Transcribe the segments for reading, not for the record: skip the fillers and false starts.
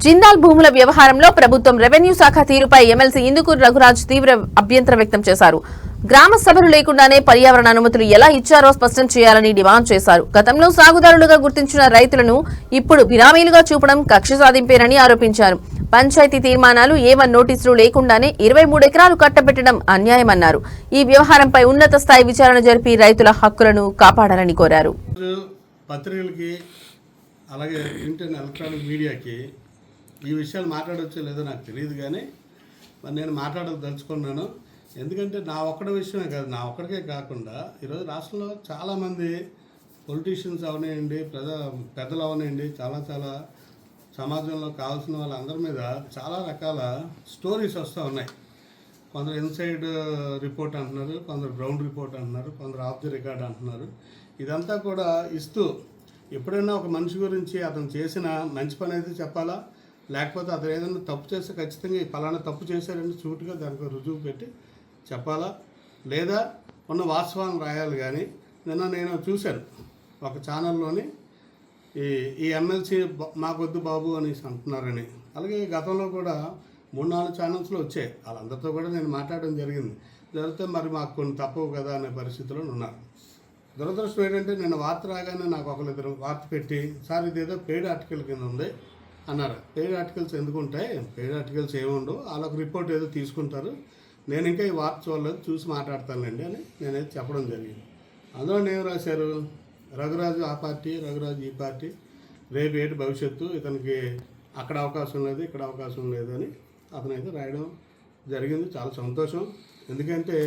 జిందాల్ భూముల వ్యవహారంలో ప్రభుత్వం రెవెన్యూ శాఖ తీరుపై ఎమ్మెల్సీ ఇందుకూరు రఘురాజ్ తీవ్ర అభ్యంతరం వ్యక్తం చేశారు. గ్రామ సభలు లేకుండానే పర్యావరణ అనుమతులు ఎలా ఇచ్చారో స్పష్టం చేయాలని డిమాండ్ చేశారు. గతంలో సాగుదారులుగా గుర్తించిన రైతులను ఇప్పుడు బినామీలుగా చూపడం కక్ష సాధింపేనని ఆరోపించారు. పంచాయతీ తీర్మానాలు ఏవన్ నోటీసులు లేకుండానే 23 ఎకరాలు కట్టబెట్టడం అన్యాయమన్నారు. ఈ వ్యవహారంపై ఉన్నత స్థాయి విచారణ జరిపి రైతుల హక్కులను కాపాడాలని కోరారు. పత్రికలకి అలాగే ప్రింట్ అండ్ ఎలక్ట్రానిక్ మీడియాకి ఈ విషయాలు మాట్లాడవచ్చో లేదో నాకు తెలియదు, కానీ మరి నేను మాట్లాడదలుచుకున్నాను. ఎందుకంటే నా ఒక్కడి విషయమే కాదు, నా ఒక్కడికే కాకుండా ఈరోజు రాష్ట్రంలో చాలామంది పొలిటీషియన్స్ అవనేయండి, పెద్దలు అవనేయండి, చాలా సమాజంలో కావాల్సిన వాళ్ళందరి మీద చాలా రకాల స్టోరీస్ వస్తూ ఉన్నాయి. కొందరు ఇన్సైడ్ రిపోర్ట్ అంటున్నారు, కొందరు గ్రౌండ్ రిపోర్ట్ అంటున్నారు, కొందరు ఆఫ్ ది రికార్డ్ అంటున్నారు. ఇదంతా కూడా ఇస్తూ ఎప్పుడైనా ఒక మనిషి గురించి అతను చేసిన మంచి పని అయితే చెప్పాలా, లేకపోతే అతను ఏదైనా తప్పు చేస్తే ఖచ్చితంగా ఈ ఫలానా తప్పు చేశారని సూటిగా దానికి రుజువు పెట్టి చెప్పాలా, లేదా ఉన్న వాస్తవాన్ని రాయాలి. కానీ నిన్న నేను చూశాను ఒక ఛానల్లోని ఈ ఎమ్మెల్సీ మాకొద్దు బాబు అని అంటున్నారని. అలాగే గతంలో కూడా 3-4 ఛానల్స్లో వచ్చాయి. వాళ్ళందరితో కూడా నేను మాట్లాడడం జరిగితే మరి మాకు కొన్ని తప్పవు కదా అనే పరిస్థితిలో ఉన్నారు. దురదృష్టం ఏంటంటే నిన్న వార్త రాగానే నాకు ఒకరిద్దరు వార్త పెట్టి, సార్ ఇదేదో పెయిడ్ ఆర్టికల్ కింద ఉంది అన్నారు. పెయిడ్ ఆర్టికల్స్ ఎందుకు ఉంటాయి, పెయిడ్ ఆర్టికల్స్ ఏముండవు, వాళ్ళొక రిపోర్ట్ ఏదో తీసుకుంటారు, నేను ఇంకా ఈ వార్త చూడలేదు, చూసి మాట్లాడతానులేండి అని నేనైతే చెప్పడం జరిగింది. అందులో ఏం రాశారు, రఘురాజు ఆ పార్టీ, రఘురాజు ఈ పార్టీ, రేపు ఏంటి భవిష్యత్తు, ఇతనికి అక్కడ అవకాశం లేదు, ఇక్కడ అవకాశం లేదు అని అతనైతే రాయడం జరిగింది. చాలా సంతోషం. ఎందుకంటే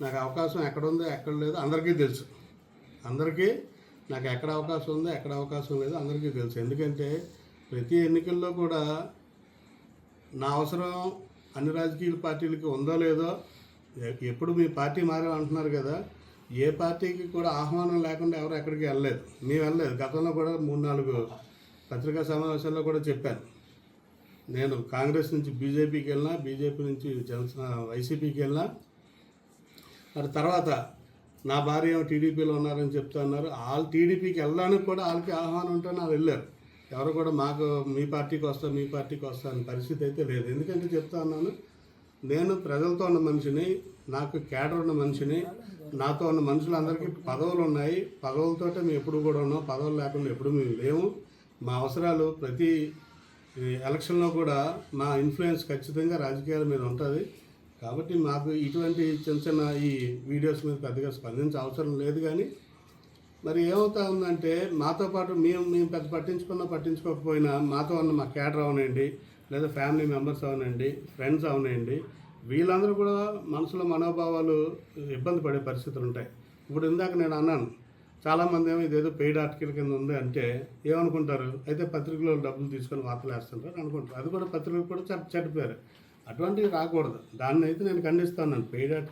నాకు అవకాశం ఎక్కడ ఉందో ఎక్కడ లేదో అందరికీ తెలుసు. అందరికీ నాకు ఎక్కడ అవకాశం ఉందో ఎక్కడ అవకాశం లేదో అందరికీ తెలుసు. ఎందుకంటే ప్రతి ఎన్నికల్లో కూడా నా అవసరం అన్ని రాజకీయ పార్టీలకి ఉందో లేదో, ఎప్పుడు మీ పార్టీ మారామంటున్నారు కదా, ఏ పార్టీకి కూడా ఆహ్వానం లేకుండా ఎవరు ఎక్కడికి వెళ్ళలేదు. మేము వెళ్ళలేదు. గతంలో కూడా 3-4 పత్రికా సమావేశాల్లో కూడా చెప్పాను. నేను కాంగ్రెస్ నుంచి బీజేపీకి వెళ్ళినా, బీజేపీ నుంచి వైసీపీకి వెళ్ళినా, మరి తర్వాత నా భార్య ఏమో టీడీపీలో ఉన్నారని చెప్తా ఉన్నారు. వాళ్ళు టీడీపీకి వెళ్ళడానికి కూడా వాళ్ళకి ఆహ్వానం ఉంటే నాకు వెళ్ళారు. ఎవరు కూడా మాకు మీ పార్టీకి వస్తా అనే పరిస్థితి అయితే లేదు. ఎందుకంటే చెప్తా ఉన్నాను, నేను ప్రజలతో ఉన్న మనిషిని, నాకు కేడర్ ఉన్న మనిషిని, నాతో ఉన్న మనుషులందరికీ పదవులు ఉన్నాయి. పదవులతోటే మేము ఎప్పుడు కూడా ఉన్నాం, పదవులు లేకుండా ఎప్పుడు మేము లేవు. మా అవసరాలు ప్రతి ఎలక్షన్లో కూడా మా ఇన్ఫ్లుయెన్స్ ఖచ్చితంగా రాజకీయాల మీద ఉంటుంది. కాబట్టి మాకు ఇటువంటి చిన్న ఈ వీడియోస్ మీద పెద్దగా స్పందించే అవసరం లేదు. కానీ మరి ఏమవుతా ఉందంటే మాతో పాటు మేము పెద్ద పట్టించుకోకపోయినా మాతో ఉన్న మా కేడర్ అవనండి, లేదా ఫ్యామిలీ మెంబర్స్ అవనండి, ఫ్రెండ్స్ అవనండి, వీళ్ళందరూ కూడా మనసులో మనోభావాలు ఇబ్బంది పడే పరిస్థితులు ఉంటాయి. ఇప్పుడు ఇందాక నేను అన్నాను, చాలామంది ఏమో ఇదేదో పెయిడ్ ఆర్టికల్ కింద ఉంది అంటే ఏమనుకుంటారు, అయితే పత్రికలో డబ్బులు తీసుకొని వార్తలు వేస్తుంటారు అనుకుంటారు. అది కూడా పత్రికలు కూడా చెడ్డ పేరు. అటువంటివి రాకూడదు. దాన్ని అయితే నేను ఖండిస్తాను. Paid article